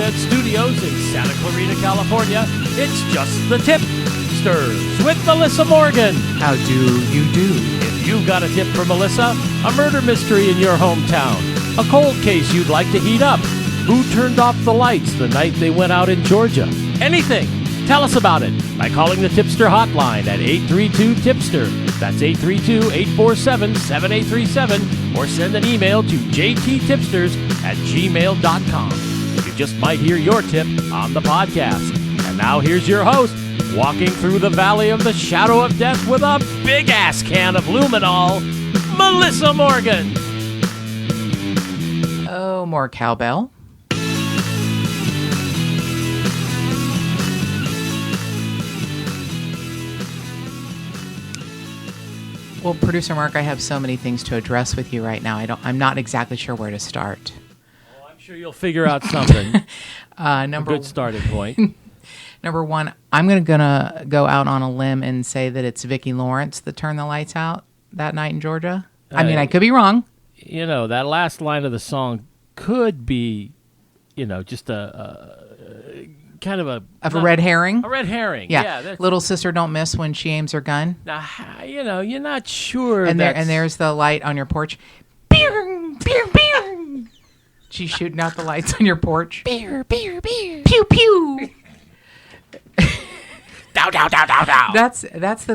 Homestead Studios in Santa Clarita, California, it's just the Tip-Sters with Melissa Morgan. How do you do? If you've got a tip for Melissa, a murder mystery in your hometown, a cold case you'd like to heat up, who turned off the lights the night they went out in Georgia, anything, tell us about it by calling the Tip-Ster hotline at 832-TIPSTER. That's 832-847-7837, or send an email to jttipsters@gmail.com. You just might hear your tip on the podcast. And now here's your host, walking through the valley of the shadow of death with a big-ass can of luminol, Melissa Morgan. Oh, more cowbell. Well, Producer Mark, I have so many things to address with you right now. I'm not exactly sure where to start. Oh, I'm sure you'll figure out something. A good starting point. Number one, I'm gonna go out on a limb and say that it's Vicki Lawrence that turned the lights out that night in Georgia. I mean, I could be wrong. You know, that last line of the song could be, just a kind of a red herring. A red herring. Yeah. Little sister don't miss when she aims her gun. Now, you're not sure. And there's the light on your porch. Beer, beer, beer. She's shooting out the lights on your porch. Beer, beer, beer. Pew, pew. Dow, dow, dow, dow, dow.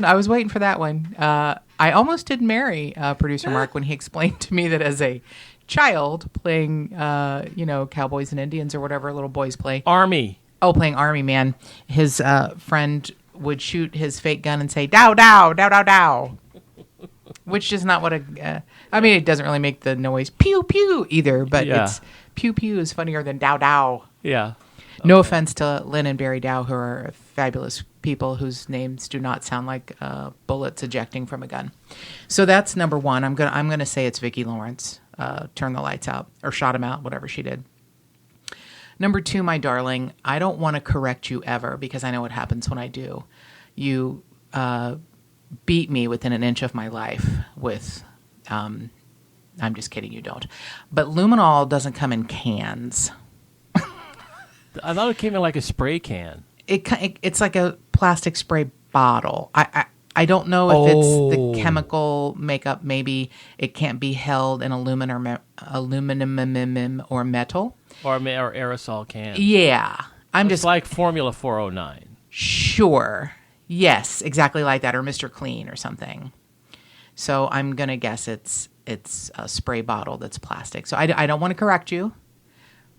I was waiting for that one. I almost did marry Producer Mark when he explained to me that as a child playing, cowboys and Indians or whatever little boys play. Army. Oh, playing Army, man. His friend would shoot his fake gun and say, dow, dow, dow, dow, dow. Which is not what it doesn't really make the noise pew, pew either, but it's pew, pew is funnier than dow, dow. Yeah. Okay. No offense to Lynn and Barry Dow, who are fabulous people whose names do not sound like bullets ejecting from a gun. So that's number one. I'm gonna say it's Vicki Lawrence. Turned the lights out or shot him out, whatever she did. Number two, my darling, I don't want to correct you ever because I know what happens when I do. You beat me within an inch of my life with, I'm just kidding, you don't. But luminol doesn't come in cans. I thought it came in like a spray can. It's like a plastic spray bottle. I don't know if it's the chemical makeup. Maybe it can't be held in aluminum or metal. Or aerosol can. Yeah. It's like Formula 409. Sure. Yes, exactly like that. Or Mr. Clean or something. So I'm going to guess it's a spray bottle that's plastic. So I don't want to correct you.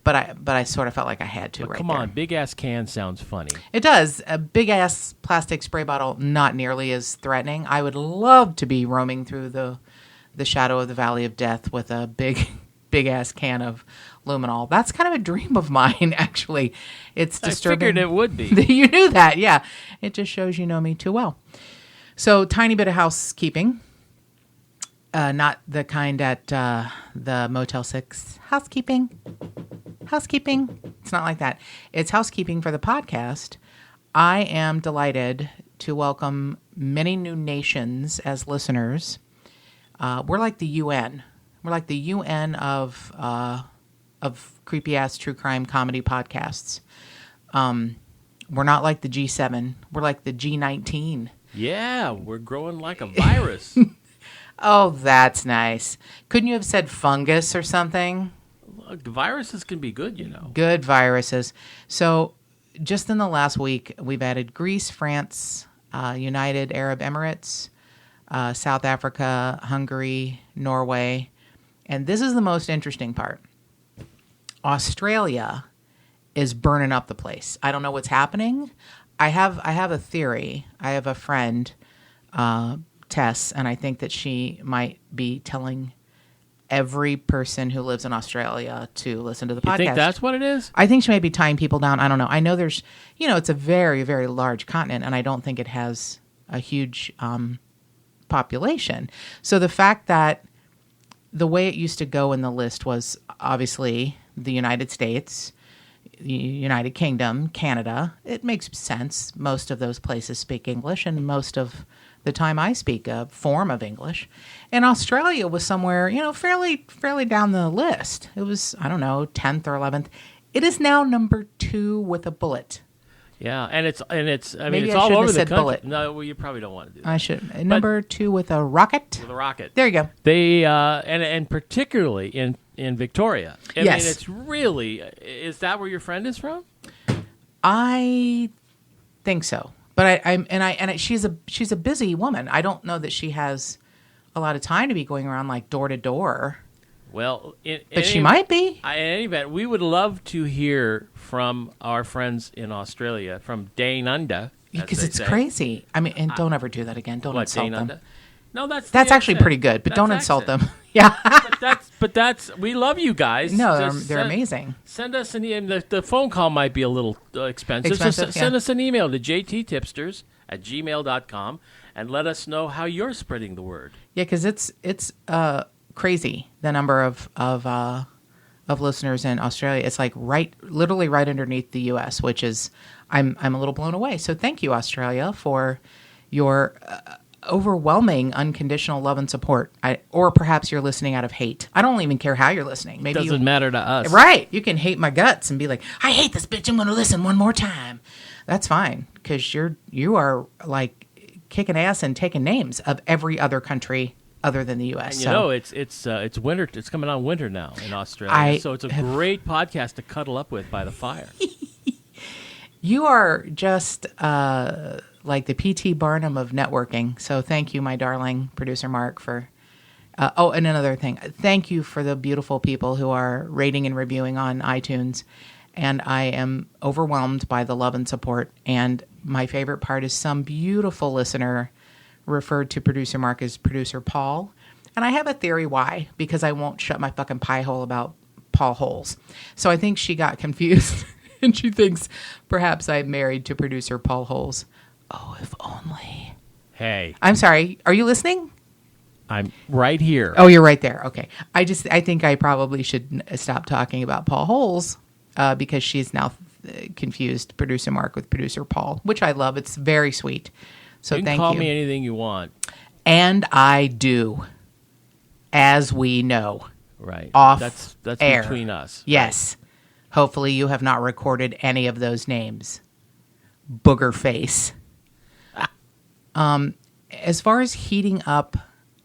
But I sort of felt like I had to Come on, big-ass can sounds funny. It does. A big-ass plastic spray bottle, not nearly as threatening. I would love to be roaming through the shadow of the Valley of Death with a big-ass can of luminol. That's kind of a dream of mine, actually. It's disturbing. I figured it would be. You knew that, yeah. It just shows you know me too well. So, tiny bit of housekeeping. Not the kind at the Motel 6. Housekeeping. It's not like that. It's housekeeping for the podcast. I am delighted to welcome many new nations as listeners. We're like the UN. We're like the UN of creepy ass true crime comedy podcasts. We're not like the G7. We're like the G19. Yeah, we're growing like a virus. Oh, that's nice. Couldn't you have said fungus or something? Look, viruses can be good, Good viruses. So just in the last week, we've added Greece, France, United Arab Emirates, South Africa, Hungary, Norway. And this is the most interesting part. Australia is burning up the place. I don't know what's happening. I have a theory. I have a friend, Tess, and I think that she might be telling every person who lives in Australia to listen to the podcast. You think that's what it is? I think she may be tying people down. I don't know. I know there's, it's a very, very large continent, and I don't think it has a huge population. So the fact that the way it used to go in the list was obviously the United States, United Kingdom, Canada. It makes sense. Most of those places speak English, and most of the time I speak a form of English. And Australia was somewhere, fairly down the list. It was, 10th or 11th. It is now number 2 with a bullet. Yeah, and it's. I mean, Maybe it's I all shouldn't over have the said country. bullet. No, well, you probably don't want to do that. I should. Number 2 with a rocket. With a rocket. There you go. They and particularly in Victoria. I Yes. mean, it's really. Is that where your friend is from? I think so, but she's a busy woman. I don't know that she has a lot of time to be going around like door to door. Well, but she might be. In any event, we would love to hear from our friends in Australia, from Dane Unda. Because it's crazy. I mean, and don't ever do that again. Don't insult them. Unda? No, that's actually pretty good, but don't insult them. Yeah. but that's we love you guys. No, they're amazing. Send us an email. The phone call might be a little expensive. So send us an email to jttipsters@gmail.com and let us know how you're spreading the word. Yeah, because it's crazy, the number of listeners in Australia. It's like literally right underneath the U.S., which is I'm a little blown away. So thank you, Australia, for your overwhelming unconditional love and support. Or perhaps you're listening out of hate. I don't even care how you're listening. Maybe doesn't matter to us, right? You can hate my guts and be like, I hate this bitch. I'm going to listen one more time. That's fine, because you are like kicking ass and taking names of every other country other than the U.S. And you know, it's winter. It's coming on winter now in Australia, so it's a great podcast to cuddle up with by the fire. You are just like the P.T. Barnum of networking. So thank you, my darling producer Mark, for. And another thing, thank you for the beautiful people who are rating and reviewing on iTunes. And I am overwhelmed by the love and support. And my favorite part is some beautiful listener referred to producer Mark as producer Paul. And I have a theory why, because I won't shut my fucking pie hole about Paul holes. So I think she got confused and she thinks perhaps I'm married to producer Paul Holes. Oh, if only. Hey. I'm sorry. Are you listening? I'm right here. Oh, you're right there. Okay. I think I probably should stop talking about Paul Holes because she's now confused producer Mark with producer Paul, which I love. It's very sweet. So you can thank you. Call me anything you want. And I do, as we know. Right. Off That's air. Between us. Yes. Right. Hopefully you have not recorded any of those names. Booger face. As far as heating up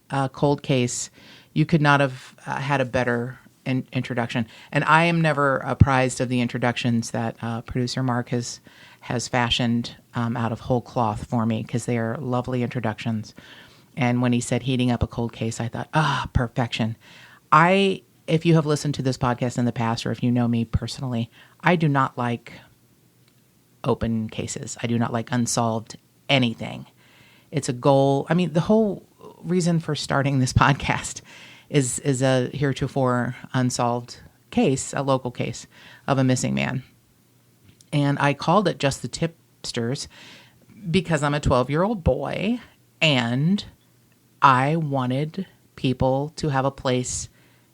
a cold case, you could not have had a better introduction. And I am never apprised of the introductions that producer Mark has fashioned out of whole cloth for me, because they are lovely introductions. And when he said heating up a cold case, I thought, perfection. If you have listened to this podcast in the past, or if you know me personally, I do not like open cases. I do not like unsolved anything. It's a goal. I mean, the whole reason for starting this podcast is a heretofore unsolved case, a local case of a missing man. And I called it just the Tip-Sters because I'm a 12-year-old boy and I wanted people to have a place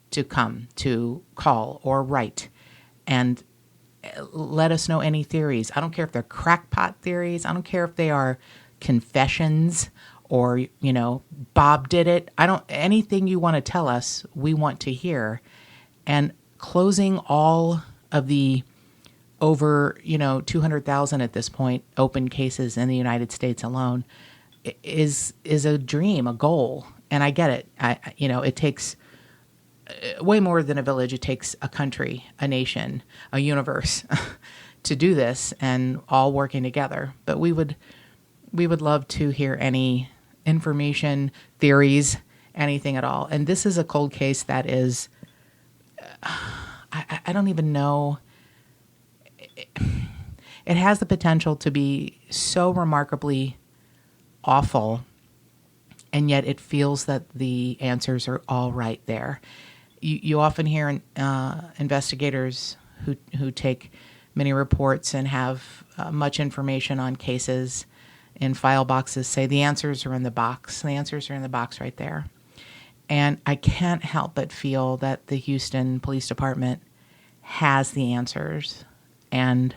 to come, to call or write and let us know any theories. I don't care if they're crackpot theories. I don't care if they are confessions or, Bob did it. Anything you want to tell us, we want to hear. And closing all of the over, 200,000 at this point open cases in the United States alone is a dream, a goal. And I get it. It takes way more than a village. It takes a country, a nation, a universe to do this, and all working together. But we would love to hear any information, theories, anything at all. And this is a cold case that is, I don't even know. It has the potential to be so remarkably awful, and yet it feels that the answers are all right there. You often hear investigators who take many reports and have much information on cases in file boxes say the answers are in the box. The answers are in the box right there. And I can't help but feel that the Houston Police Department has the answers. And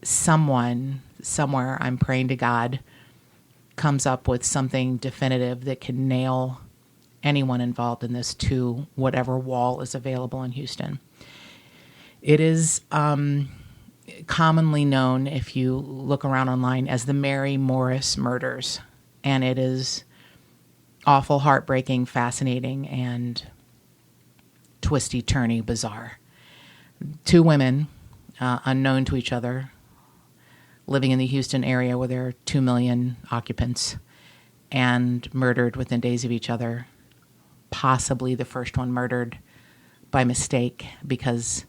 someone, somewhere, I'm praying to God, comes up with something definitive that can nail anyone involved in this to whatever wall is available in Houston. It is commonly known, if you look around online, as the Mary Morris murders. And it is awful, heartbreaking, fascinating, and twisty-turny bizarre. Two women, unknown to each other, living in the Houston area where there are 2 million occupants, and murdered within days of each other. Possibly the first one murdered by mistake because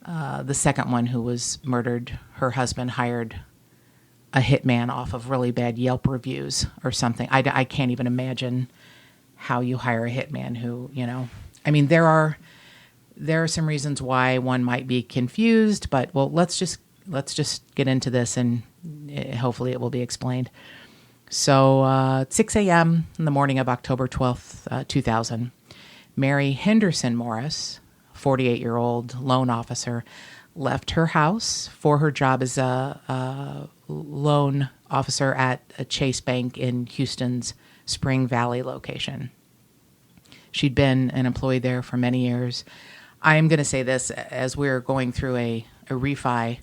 the second one who was murdered, her husband hired a hitman off of really bad Yelp reviews or something. I can't even imagine how you hire a hitman who, I mean, there are some reasons why one might be confused, but well, let's just get into this and hopefully it will be explained. So, 6 a.m. in the morning of October 12th, 2000, Mary Henderson Morris, 48-year-old loan officer, left her house for her job as a loan officer at a Chase Bank in Houston's Spring Valley location. She'd been an employee there for many years. I am going to say this, as we're going through a refi,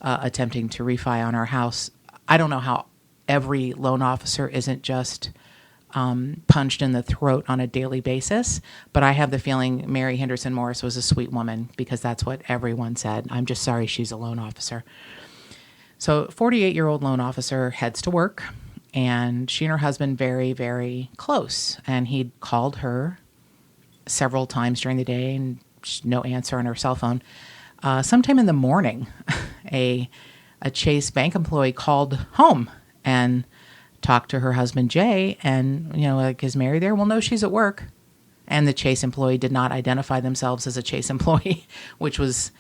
attempting to refi on our house, I don't know how every loan officer isn't just punched in the throat on a daily basis, but I have the feeling Mary Henderson Morris was a sweet woman because that's what everyone said. I'm just sorry she's a loan officer. So 48-year-old loan officer heads to work, and she and her husband very, very close, and he'd called her several times during the day and no answer on her cell phone. Sometime in the morning, a Chase Bank employee called home and talked to her husband, Jay, and, like, is Mary there? Well, no, she's at work. And the Chase employee did not identify themselves as a Chase employee, which was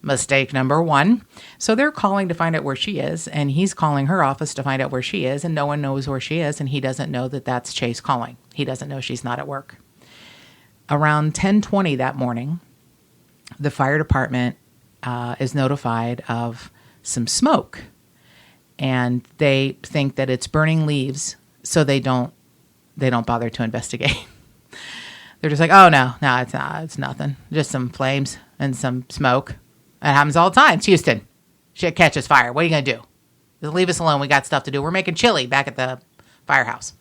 mistake number one. So they're calling to find out where she is, and he's calling her office to find out where she is, and no one knows where she is, and he doesn't know that that's Chase calling. He doesn't know she's not at work. Around 10:20 that morning, the fire department is notified of some smoke. And they think that it's burning leaves, so they don't bother to investigate. They're just like, oh no, it's not, it's nothing, just some flames and some smoke. It happens all the time. It's Houston. Shit catches fire. What are you gonna do? Just leave us alone. We got stuff to do. We're making chili back at the firehouse.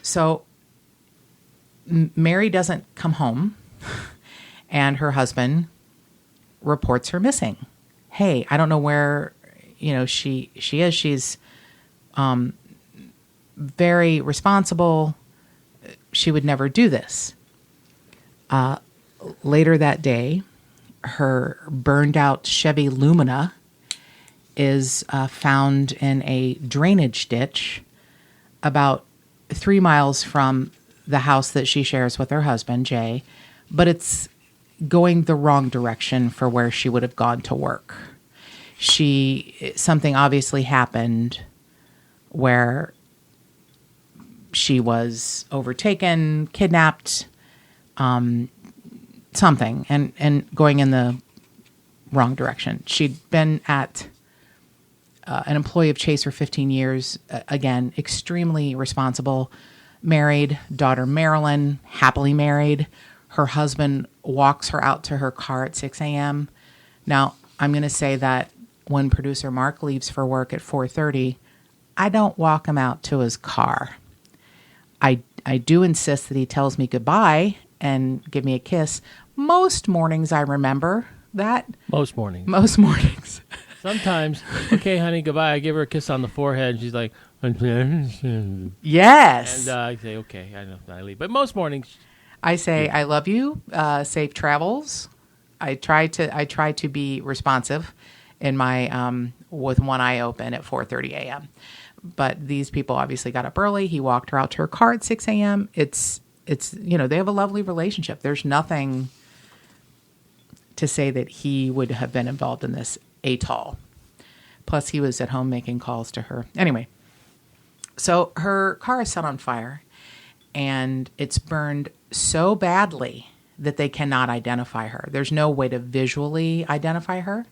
So Mary doesn't come home, and her husband reports her missing. Hey, I don't know where she is. She's very responsible. She would never do this. Later that day, her burned out Chevy Lumina is found in a drainage ditch about 3 miles from the house that she shares with her husband, Jay, but it's going the wrong direction for where she would have gone to work. Something obviously happened where she was overtaken, kidnapped, something, and going in the wrong direction. She'd been an employee of Chase for 15 years, again, extremely responsible, married, daughter Marilyn, happily married. Her husband walks her out to her car at 6 a.m. Now, I'm going to say that when producer Mark leaves for work at 4:30, I don't walk him out to his car. I do insist that he tells me goodbye and give me a kiss. Most mornings I remember that. Most mornings. Sometimes, okay, honey, goodbye. I give her a kiss on the forehead, and she's like, yes. And I say, okay, I leave. But most mornings, I say, I love you, safe travels. I try to be responsive in my with one eye open at 4:30 a.m. But these people obviously got up early. He walked her out to her car at 6 a.m. It's they have a lovely relationship. There's nothing to say that he would have been involved in this at all. Plus, he was at home making calls to her. Anyway, so her car is set on fire, and it's burned so badly that they cannot identify her. There's no way to visually identify her.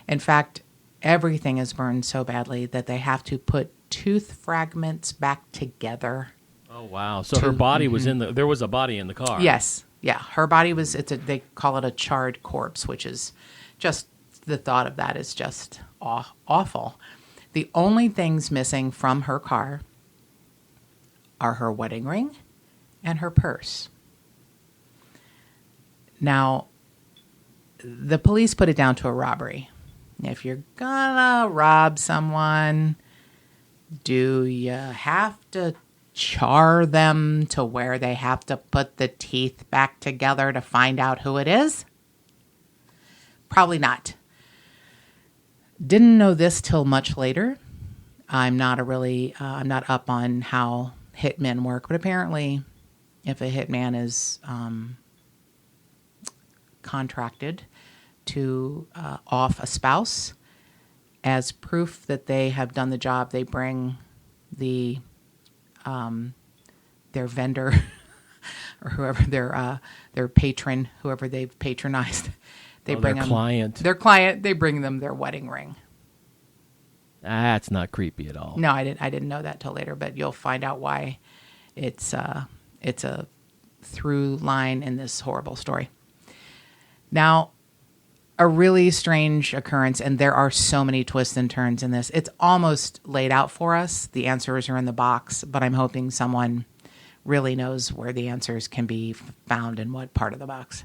In fact, everything is burned so badly that they have to put tooth fragments back together. Oh, wow. So her body was there was a body in the car. Yes. Yeah, her body was, they call it a charred corpse, which is just, the thought of that is just awful. The only things missing from her car are her wedding ring and her purse. Now, the police put it down to a robbery. If you're gonna rob someone, do you have to char them to where they have to put the teeth back together to find out who it is? Probably not. Didn't know this till much later. I'm not up on how hitmen work, but apparently if a hitman is contracted to off a spouse, as proof that they have done the job, they bring their vendor or whoever their patron, whoever they've patronized, they bring their them client. They bring them their wedding ring. That's not creepy at all. No, I didn't know that till later, but you'll find out why it's a through line in this horrible story. Now, a really strange occurrence, and there are so many twists and turns in this. It's almost laid out for us. The answers are in the box, but I'm hoping someone really knows where the answers can be found in what part of the box.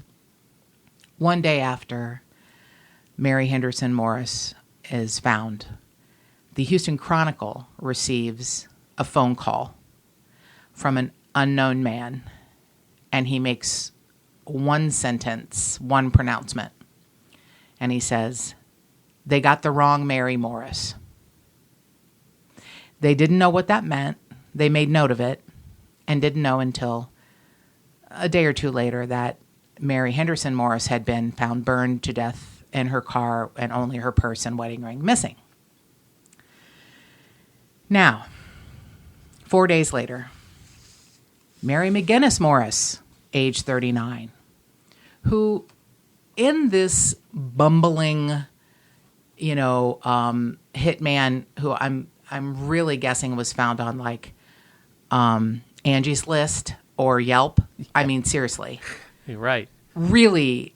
One day after Mary Henderson Morris is found, the Houston Chronicle receives a phone call from an unknown man, and he makes one sentence, one pronouncement. And he says, "They got the wrong Mary Morris." They didn't know what that meant. They made note of it and didn't know until a day or two later that Mary Henderson Morris had been found burned to death in her car and only her purse and wedding ring missing. Now, 4 days later, Mary McGinnis Morris, age 39, who in this bumbling, hitman who I'm really guessing was found on like Angie's List or Yelp. I mean, seriously. You're right. Really,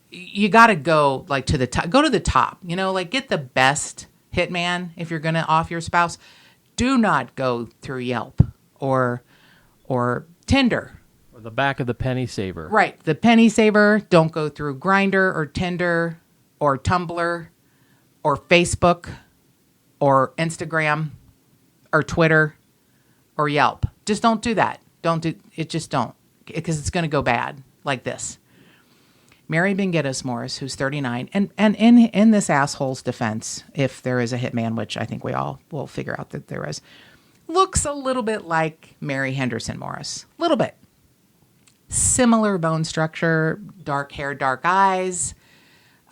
you got to go like to the top. Go to the top. Like get the best hitman if you're going to off your spouse. Do not go through Yelp or Tinder. Or the back of the penny saver. Right. The penny saver. Don't go through Grindr or Tinder or Tumblr or Facebook or Instagram or Twitter or Yelp. Just don't do that. Don't do it. Just don't, because it's going to go bad like this. Mary McGinnis Morris, who's 39, and in this asshole's defense, if there is a hitman, which I think we all will figure out that there is, looks a little bit like Mary Henderson Morris. A little bit. Similar bone structure, dark hair, dark eyes.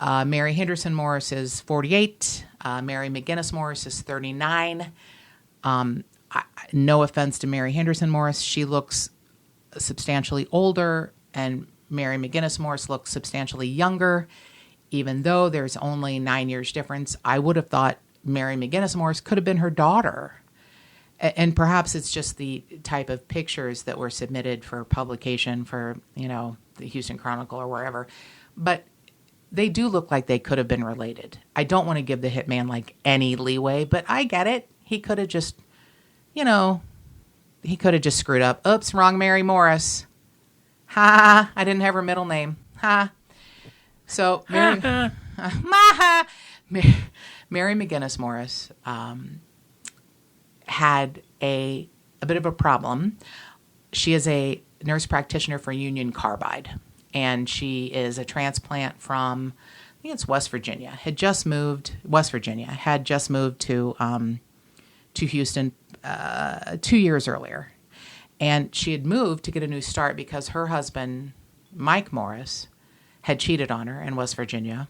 Mary Henderson Morris is 48. Mary McGinnis Morris is 39. No offense to Mary Henderson Morris. She looks substantially older, and Mary McGinnis Morris looks substantially younger. Even though there's only 9 years difference, I would have thought Mary McGinnis Morris could have been her daughter. And perhaps it's just the type of pictures that were submitted for publication for, the Houston Chronicle or wherever. But they do look like they could have been related. I don't want to give the hitman like any leeway, but I get it. He could have just, screwed up. Oops, wrong Mary Morris. Ha, I didn't have her middle name. Ha. So Mary McGinnis Morris had a bit of a problem. She is a nurse practitioner for Union Carbide, and she is a transplant from, I think it's West Virginia. Had just moved to Houston 2 years earlier. And she had moved to get a new start because her husband, Mike Morris, had cheated on her in West Virginia.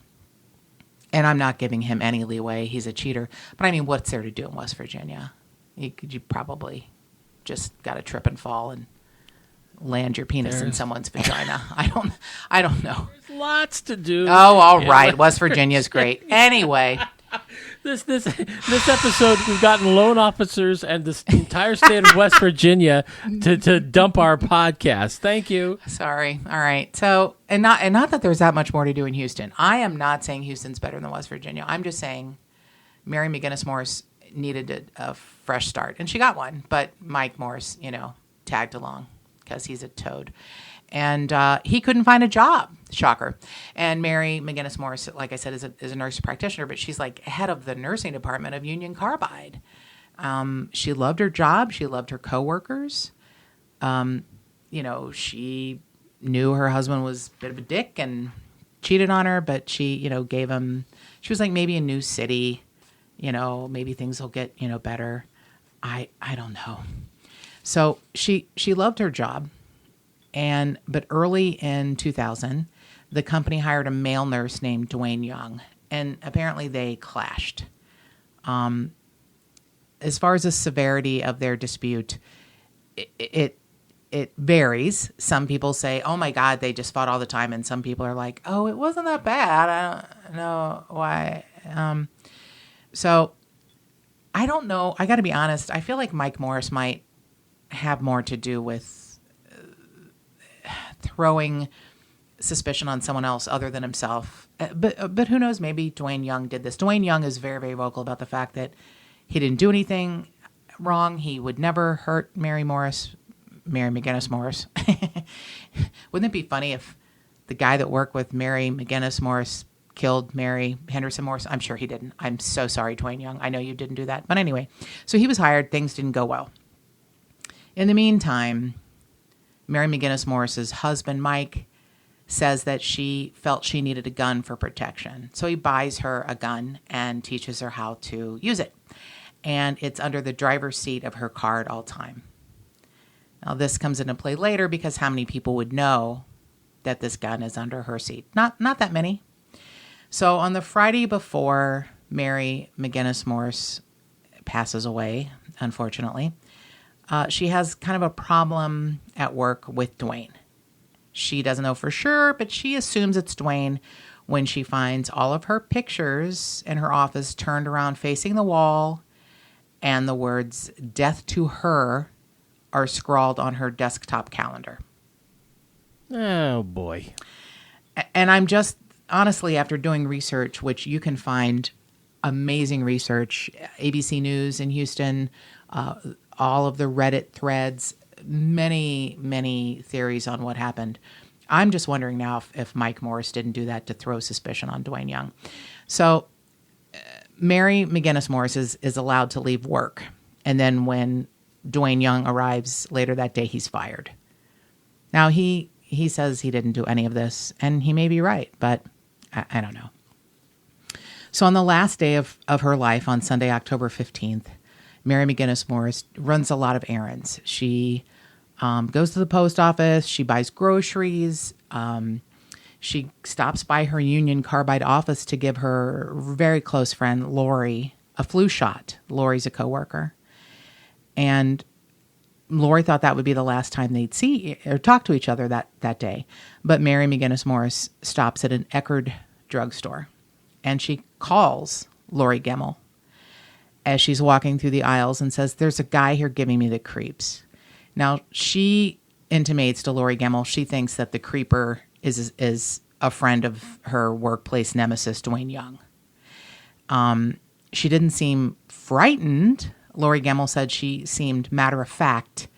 And I'm not giving him any leeway. He's a cheater. But I mean, what's there to do in West Virginia? You probably just got to trip and fall and land your penis in someone's vagina. I don't know. There's lots to do. Oh, all right. West Virginia's great. Anyway. This episode, we've gotten loan officers and the entire state of West Virginia to dump our podcast. Thank you. Sorry. All right. So, and not that there's that much more to do in Houston. I am not saying Houston's better than West Virginia. I'm just saying Mary McGinnis Morris needed a fresh start, and she got one. But Mike Morris, tagged along because he's a toad. And he couldn't find a job. Shocker. And Mary McGinnis Morris, like I said, is a nurse practitioner, but she's like head of the nursing department of Union Carbide. She loved her job. She loved her coworkers. She knew her husband was a bit of a dick and cheated on her, but she, gave him, she was like, maybe a new city, maybe things will get, better. I don't know. So she loved her job. But early in 2000, the company hired a male nurse named Dwayne Young, and apparently they clashed. As far as the severity of their dispute, it varies. Some people say, "Oh my God, they just fought all the time," and some people are like, "Oh, it wasn't that bad. I don't know why." So I don't know. I got to be honest. I feel like Mike Morris might have more to do with throwing suspicion on someone else other than himself. But who knows? Maybe Dwayne Young did this. Dwayne Young is very, very vocal about the fact that he didn't do anything wrong. He would never hurt Mary McGinnis Morris. Wouldn't it be funny if the guy that worked with Mary McGinnis Morris killed Mary Henderson Morris? I'm sure he didn't. I'm so sorry, Dwayne Young. I know you didn't do that. But anyway, so he was hired. Things didn't go well. In the meantime, Mary McGinnis Morris's husband, Mike, says that she felt she needed a gun for protection. So he buys her a gun and teaches her how to use it. And it's under the driver's seat of her car at all time. Now, this comes into play later because how many people would know that this gun is under her seat? Not that many. So on the Friday before Mary McGinnis Morris passes away, unfortunately, she has kind of a problem at work with Dwayne. She doesn't know for sure, but she assumes it's Dwayne when she finds all of her pictures in her office turned around facing the wall, and the words "Death to Her" are scrawled on her desktop calendar. Oh, boy. And I'm just, honestly, after doing research, which you can find amazing research, ABC News in Houston, all of the Reddit threads, many, many theories on what happened. I'm just wondering now if Mike Morris didn't do that to throw suspicion on Dwayne Young. So Mary McGinnis Morris is allowed to leave work. And then when Dwayne Young arrives later that day, he's fired. Now, he says he didn't do any of this, and he may be right, but I don't know. So on the last day of her life, on Sunday, October 15th, Mary McGinnis Morris runs a lot of errands. She goes to the post office. She buys groceries. She stops by her Union Carbide office to give her very close friend, Lori, a flu shot. Lori's a coworker. And Lori thought that would be the last time they'd see or talk to each other that day. But Mary McGinnis Morris stops at an Eckerd drugstore, and she calls Lori Gemmel as she's walking through the aisles and says, "There's a guy here giving me the creeps." Now, she intimates to Lori Gemmel she thinks that the creeper is a friend of her workplace nemesis, Dwayne Young. She didn't seem frightened. Lori Gemmel said she seemed matter-of-fact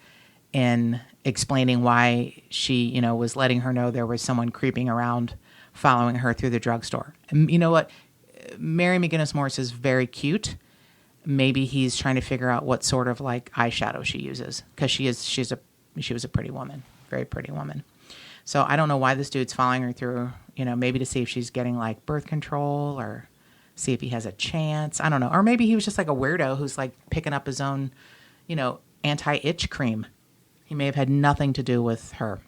in explaining why she, was letting her know there was someone creeping around following her through the drugstore. And you know what? Mary McGinnis Morris is very cute. Maybe he's trying to figure out what sort of like eyeshadow she uses, because she was a pretty woman, very pretty woman. So I don't know why this dude's following her through, maybe to see if she's getting like birth control or see if he has a chance. I don't know. Or maybe he was just like a weirdo who's like picking up his own, anti-itch cream. He may have had nothing to do with her.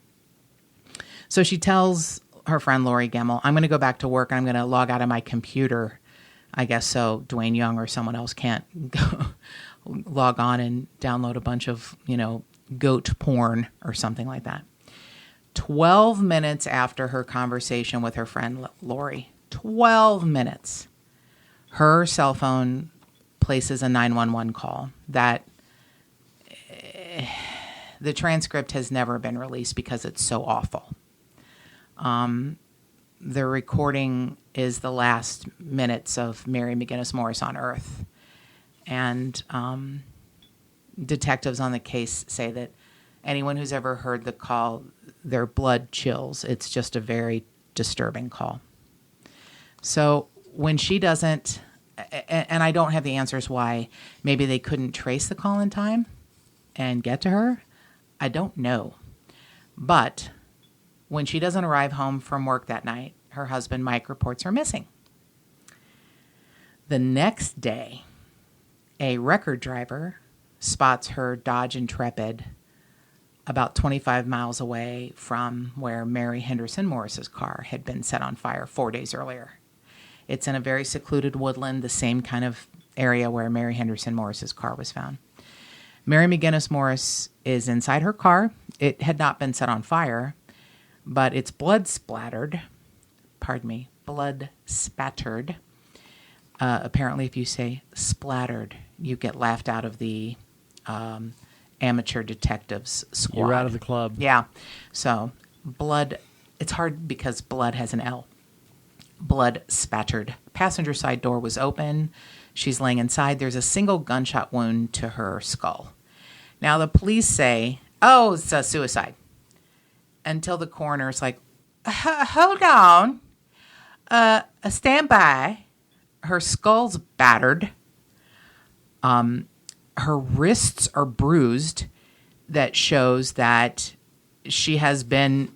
So she tells her friend Lori Gemmel, "I'm going to go back to work. I'm going to log out of my computer, I guess, so Dwayne Young or someone else can't go log on and download a bunch of, goat porn or something like that." 12 minutes after her conversation with her friend Lori, 12 minutes, Her cell phone places a 911 call that the transcript has never been released because it's so awful. The recording is the last minutes of Mary McGinnis Morris on Earth. And detectives on the case say that anyone who's ever heard the call, their blood chills. It's just a very disturbing call. So when she doesn't, and I don't have the answers why, maybe they couldn't trace the call in time and get to her. I don't know. But when she doesn't arrive home from work that night, her husband, Mike, reports her missing. The next day, a record driver spots her Dodge Intrepid about 25 miles away from where Mary Henderson Morris's car had been set on fire 4 days earlier. It's in a very secluded woodland, the same kind of area where Mary Henderson Morris's car was found. Mary McGinnis Morris is inside her car. It had not been set on fire, but it's blood spattered. Apparently, if you say splattered, you get laughed out of the amateur detectives squad. You're out of the club. Yeah. So blood, it's hard because blood has an L. Blood spattered. Passenger side door was open. She's laying inside. There's a single gunshot wound to her skull. Now the police say, oh, it's a suicide. Until the coroner's like, hold on. Stand by. Her skull's battered. Her wrists are bruised. That shows that she has been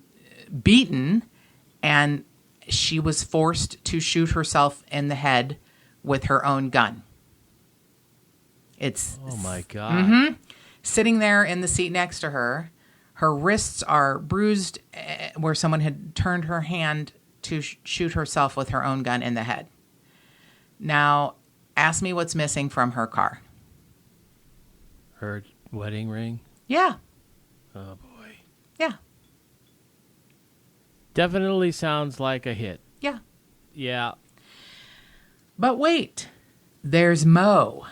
beaten and she was forced to shoot herself in the head with her own gun. It's oh my God. Sitting there in the seat next to her. Her wrists are bruised where someone had turned her hand to shoot herself with her own gun in the head. Now, ask me what's missing from her car. Her wedding ring? Yeah. Oh, boy. Yeah. Definitely sounds like a hit. Yeah. Yeah. But wait. There's Mo.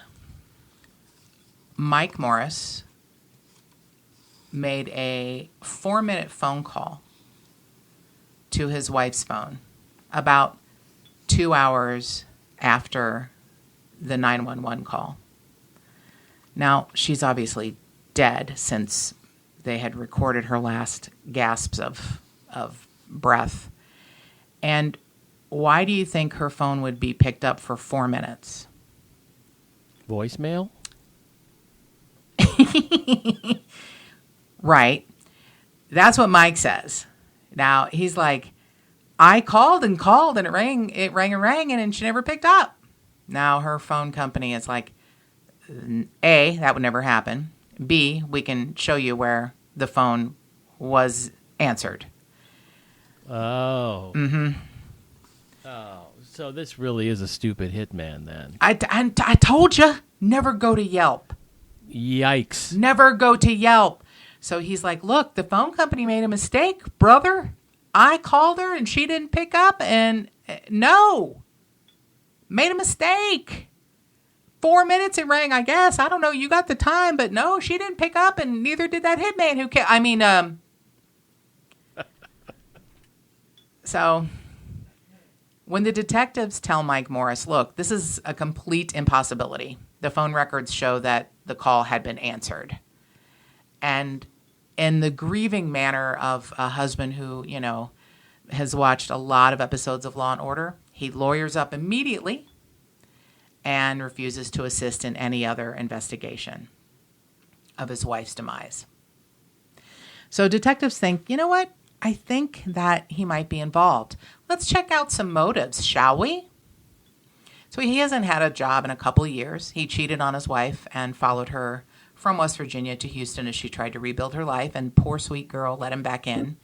Mike Morris made a 4-minute phone call to his wife's phone about 2 hours after the 911 call. Now, she's obviously dead since they had recorded her last gasps of breath. And why do you think her phone would be picked up for 4 minutes? Voicemail? Right. That's what Mike says. Now, he's like, I called and it rang and rang, and she never picked up. Now, her phone company is like, A, that would never happen. B, we can show you where the phone was answered. Oh. Oh, so this really is a stupid hitman then. I told you, never go to Yelp. Yikes. Never go to Yelp. So he's like, look, the phone company made a mistake, brother. I called her and she didn't pick up, and no. Made a mistake. 4 minutes it rang, I guess. I don't know. You got the time, but no, she didn't pick up, and neither did that hitman So when the detectives tell Mike Morris, look, this is a complete impossibility. The phone records show that the call had been answered. And in the grieving manner of a husband who, has watched a lot of episodes of Law & Order, he lawyers up immediately and refuses to assist in any other investigation of his wife's demise. So detectives think, you know what? I think that he might be involved. Let's check out some motives, shall we? So he hasn't had a job in a couple of years. He cheated on his wife and followed her from West Virginia to Houston as she tried to rebuild her life, and poor sweet girl let him back in.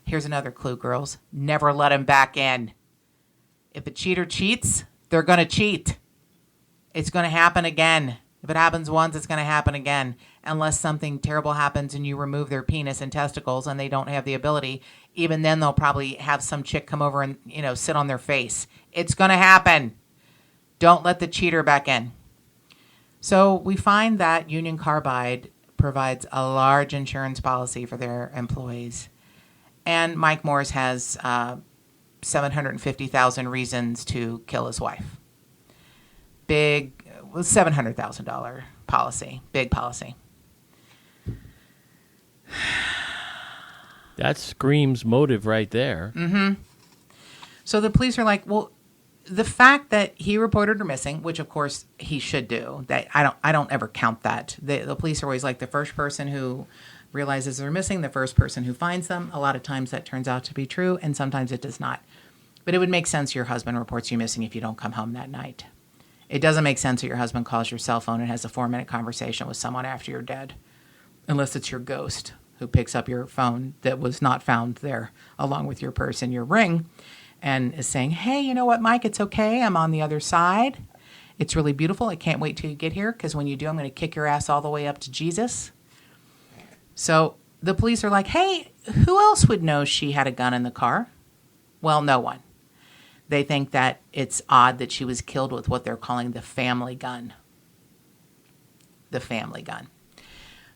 Here's another clue, girls. Never let him back in. If a cheater cheats, they're going to cheat. It's going to happen again. If it happens once, it's going to happen again. Unless something terrible happens and you remove their penis and testicles and they don't have the ability, even then they'll probably have some chick come over and, sit on their face. It's going to happen. Don't let the cheater back in. So we find that Union Carbide provides a large insurance policy for their employees. And Mike Morris has 750,000 reasons to kill his wife. Big, $700,000 policy. Big policy. That screams motive right there. Mm-hmm. So the police are like, well, the fact that he reported her missing, which of course he should do, that I don't ever count that. The police are always like the first person who realizes they're missing, the first person who finds them. A lot of times that turns out to be true, and sometimes it does not. But it would make sense your husband reports you missing if you don't come home that night. It doesn't make sense that your husband calls your cell phone and has a 4-minute conversation with someone after you're dead, unless it's your ghost who picks up your phone that was not found there along with your purse and your ring and is saying, hey, you know what, Mike, it's okay. I'm on the other side. It's really beautiful. I can't wait till you get here because when you do, I'm going to kick your ass all the way up to Jesus. So the police are like, hey, who else would know she had a gun in the car? Well, no one. They think that it's odd that she was killed with what they're calling the family gun. The family gun.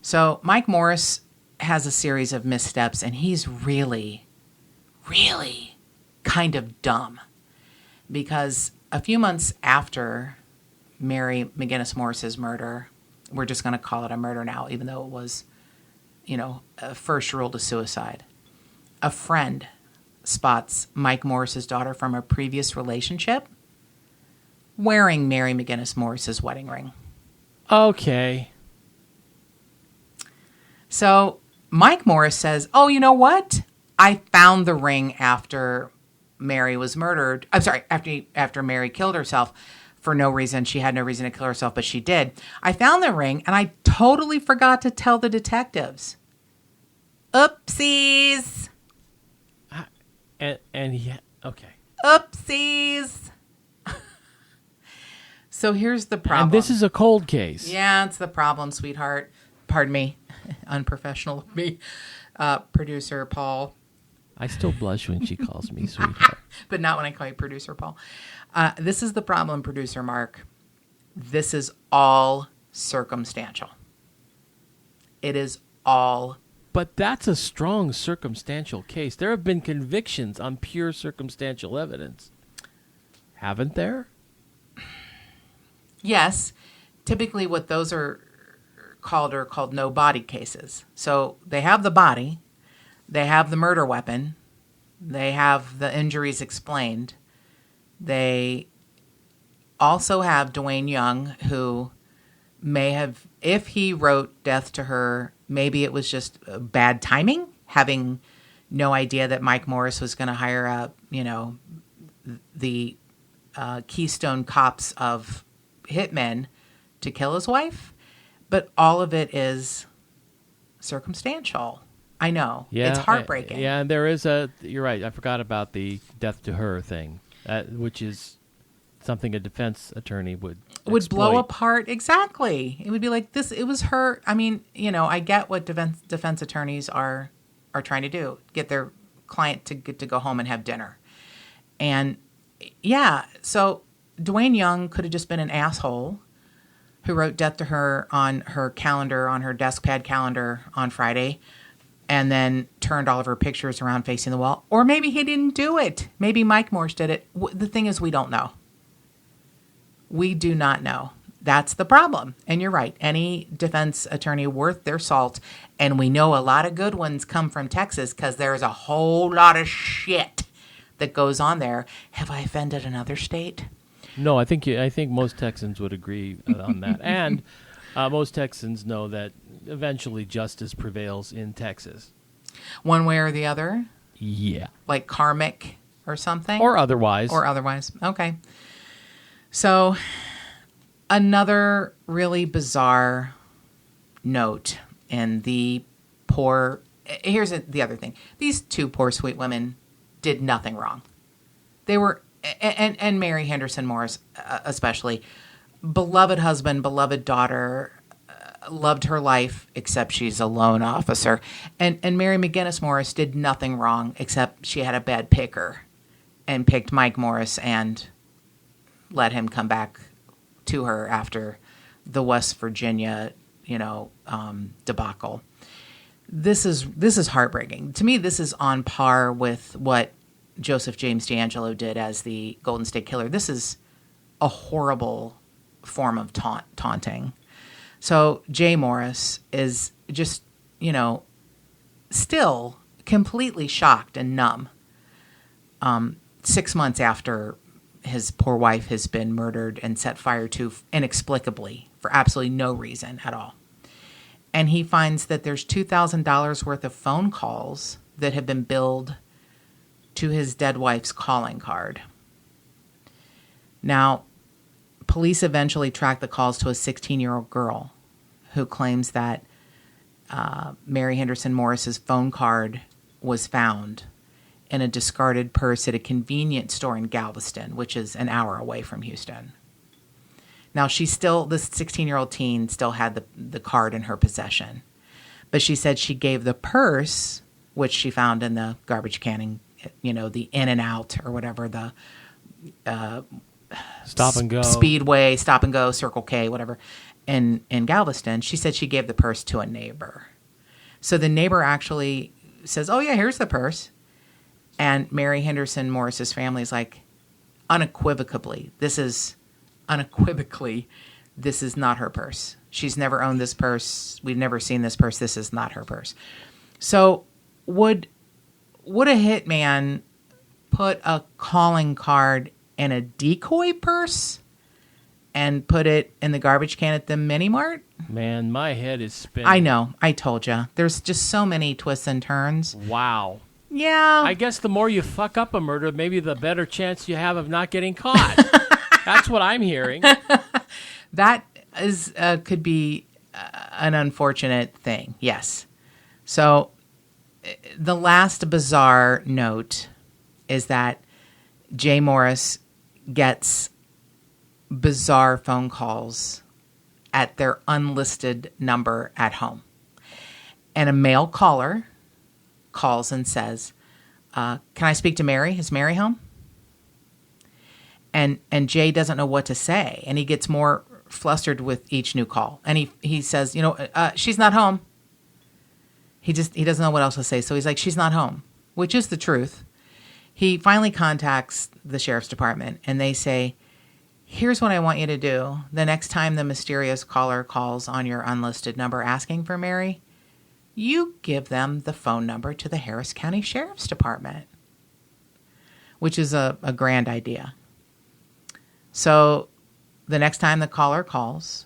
So Mike Morris has a series of missteps, and he's really, really kind of dumb. Because a few months after Mary McGinnis Morris's murder, we're just going to call it a murder now, even though it was, a first rule to suicide. A friend spots Mike Morris's daughter from a previous relationship wearing Mary McGinnis Morris's wedding ring. Okay. So Mike Morris says, oh, you know what? I found the ring after Mary was murdered. I'm sorry, after Mary killed herself for no reason. She had no reason to kill herself, but she did. I found the ring, and I totally forgot to tell the detectives. Oopsies. And yeah, okay. Oopsies. So here's the problem. And this is a cold case. Yeah, it's the problem, sweetheart. Pardon me. Unprofessional of me. Producer Paul. I still blush when she calls me sweetheart. But not when I call you Producer Paul. This is the problem, Producer Mark. This is all circumstantial. It is all. But that's a strong circumstantial case. There have been convictions on pure circumstantial evidence. Haven't there? Yes. Typically what those are called no body cases. So they have the body, they have the murder weapon, they have the injuries explained. They also have Dwayne Young, who may have, if he wrote death to her, maybe it was just bad timing, having no idea that Mike Morris was going to hire the Keystone Cops of hitmen to kill his wife. But all of it is circumstantial. I know. Yeah, it's heartbreaking. Yeah, there is you're right. I forgot about the death to her thing, which is something a defense attorney would blow apart. Exactly. It would be like this. It was her. I mean, I get what defense attorneys are trying to do, get their client to get to go home and have dinner. And yeah, so Dwayne Young could have just been an asshole who wrote death to her on her calendar, on her desk pad calendar on Friday, and then turned all of her pictures around facing the wall. Or maybe he didn't do it. Maybe Mike Morris did it. The thing is, we don't know. We do not know. That's the problem. And you're right. Any defense attorney worth their salt, and we know a lot of good ones come from Texas because there's a whole lot of shit that goes on there. Have I offended another state? No, I think most Texans would agree on that. And most Texans know that eventually justice prevails in Texas. One way or the other? Yeah. Like karmic or something? Or otherwise. Okay. So another really bizarre note in the here's the other thing. These two poor sweet women did nothing wrong. They were, and Mary Henderson Morris especially, beloved husband, beloved daughter, loved her life, except she's a loan officer. And Mary McGinnis Morris did nothing wrong, except she had a bad picker and picked Mike Morris and let him come back to her after the West Virginia, debacle. This is heartbreaking. To me, this is on par with what Joseph James D'Angelo did as the Golden State Killer. This is a horrible form of taunting. So Jay Morris is just, still completely shocked and numb 6 months after his poor wife has been murdered and set fire to inexplicably for absolutely no reason at all. And he finds that there's $2,000 worth of phone calls that have been billed to his dead wife's calling card. Now, police eventually track the calls to a 16-year-old girl who claims that Mary Henderson Morris's phone card was found in a discarded purse at a convenience store in Galveston, which is an hour away from Houston. Now, this 16-year-old teen still had the card in her possession. But she said she gave the purse, which she found in the garbage can, the In and Out or whatever, the Stop and Go. Speedway, Stop and Go, Circle K, whatever, in Galveston. She said she gave the purse to a neighbor. So the neighbor actually says, oh, yeah, here's the purse. And Mary Henderson Morris's family is like, unequivocally, this is not her purse. She's never owned this purse. We've never seen this purse. This is not her purse. So would a hitman put a calling card in a decoy purse and put it in the garbage can at the mini mart? Man, my head is spinning. I know. I told you. There's just so many twists and turns. Wow. Yeah. I guess the more you fuck up a murder, maybe the better chance you have of not getting caught. That's what I'm hearing. That is could be an unfortunate thing. Yes. So the last bizarre note is that Jay Morris gets bizarre phone calls at their unlisted number at home. And a male caller calls and says, can I speak to Mary? Is Mary home? And Jay doesn't know what to say. And he gets more flustered with each new call. And he says, she's not home. He doesn't know what else to say. So he's like, she's not home, which is the truth. He finally contacts the sheriff's department and they say, here's what I want you to do. The next time the mysterious caller calls on your unlisted number asking for Mary, you give them the phone number to the Harris County Sheriff's Department, which is a grand idea. So the next time the caller calls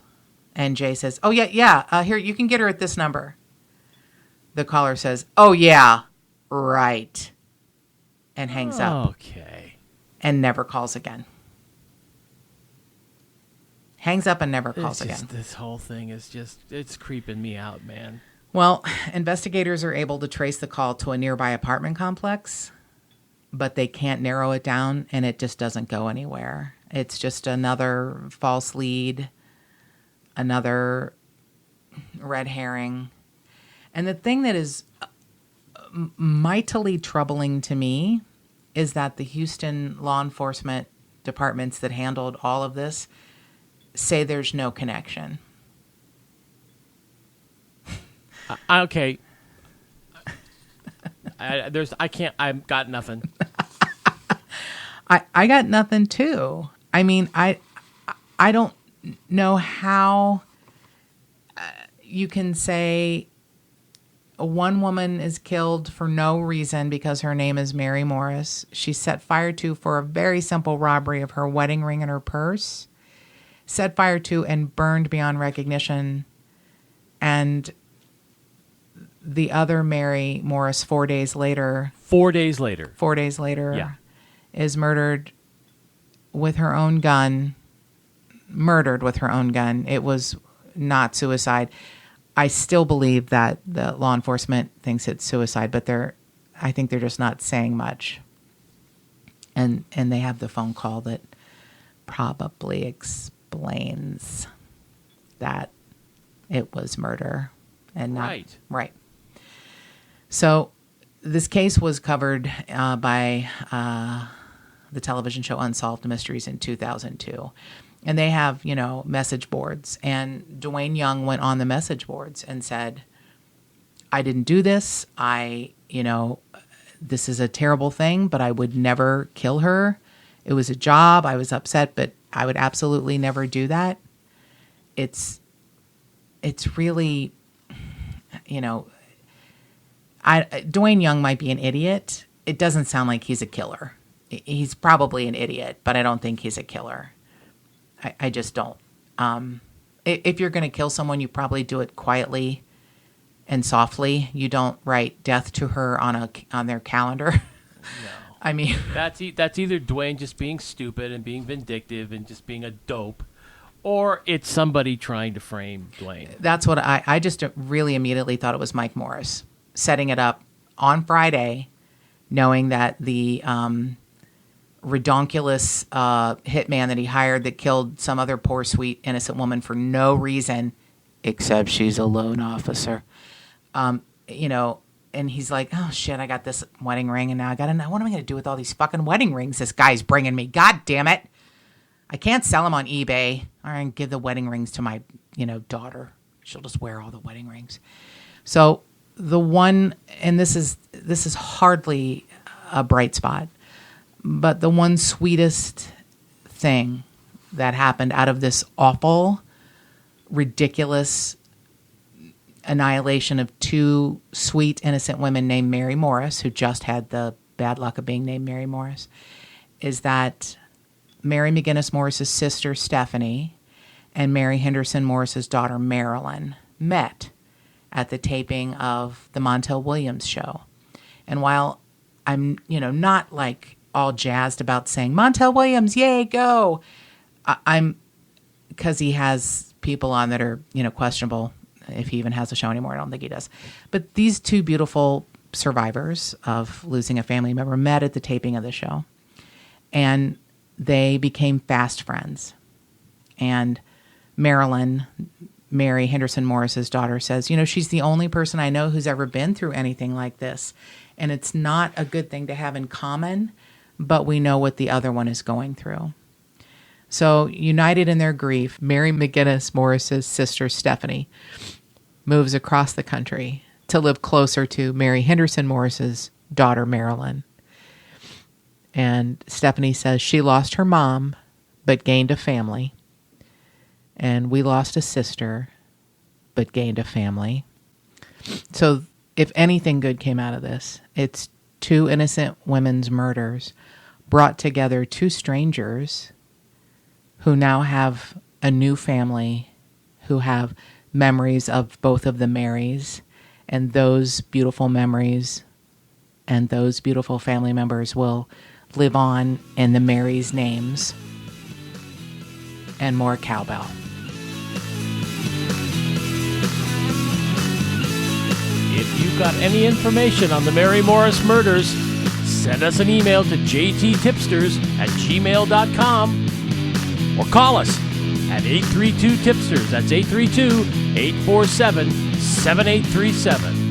and Jay says, oh, yeah, here, you can get her at this number. The caller says, oh, yeah, right, and hangs up. Okay. And never calls again. Hangs up and never calls again. This whole thing is it's creeping me out, man. Well, investigators are able to trace the call to a nearby apartment complex, but they can't narrow it down, and it just doesn't go anywhere. It's just another false lead, another red herring. And the thing that is mightily troubling to me is that the Houston law enforcement departments that handled all of this say there's no connection. Okay. I've got nothing. I got nothing too. I mean, I don't know how you can say one woman is killed for no reason because her name is Mary Morris. She's set fire to for a very simple robbery of her wedding ring and her purse. Set fire to and burned beyond recognition. And the other Mary Morris 4 days later. 4 days later. 4 days later. Yeah. Is murdered with her own gun. Murdered with her own gun. It was not suicide. I still believe that the law enforcement thinks it's suicide, but I think they're just not saying much. And they have the phone call that probably explains that it was murder and not right. So this case was covered by the television show Unsolved Mysteries in 2002. And they have, message boards. And Dwayne Young went on the message boards and said, I didn't do this. This is a terrible thing, but I would never kill her. It was a job. I was upset, but I would absolutely never do that. It's really, Dwayne Young might be an idiot. It doesn't sound like he's a killer. He's probably an idiot, but I don't think he's a killer. I just don't. If you're going to kill someone, you probably do it quietly and softly. You don't write death to her on their calendar. No. I mean, that's either Dwayne just being stupid and being vindictive and just being a dope, or it's somebody trying to frame Dwayne. That's what I just really immediately thought it was Mike Morris setting it up on Friday, knowing that the redonkulous hitman that he hired that killed some other poor, sweet, innocent woman for no reason, except she's a loan officer. And he's like, oh, shit, I got this wedding ring, and now what am I going to do with all these fucking wedding rings this guy's bringing me? God damn it. I can't sell them on eBay. Or I can give the wedding rings to my, daughter. She'll just wear all the wedding rings. So the one, and this is hardly a bright spot, but the one sweetest thing that happened out of this awful, ridiculous annihilation of two sweet, innocent women named Mary Morris, who just had the bad luck of being named Mary Morris, is that Mary McGinnis Morris's sister, Stephanie, and Mary Henderson Morris's daughter, Marilyn, met at the taping of the Montel Williams show. And while I'm, not like all jazzed about saying, Montel Williams, yay, go, I'm, because he has people on that are, questionable. If he even has a show anymore, I don't think he does. But these two beautiful survivors of losing a family member met at the taping of the show. And they became fast friends. And Marilyn, Mary Henderson Morris's daughter, says, she's the only person I know who's ever been through anything like this. And it's not a good thing to have in common, but we know what the other one is going through. So, united in their grief, Mary McGinnis Morris's sister, Stephanie, moves across the country to live closer to Mary Henderson Morris's daughter, Marilyn. And Stephanie says she lost her mom, but gained a family. And we lost a sister, but gained a family. So, if anything good came out of this, it's two innocent women's murders brought together two strangers who now have a new family, who have memories of both of the Marys, and those beautiful memories and those beautiful family members will live on in the Marys' names. And more cowbell. If you've got any information on the Mary Morris murders, send us an email to jttipsters@gmail.com or call us at 832-Tipsters. That's 832-847-7837.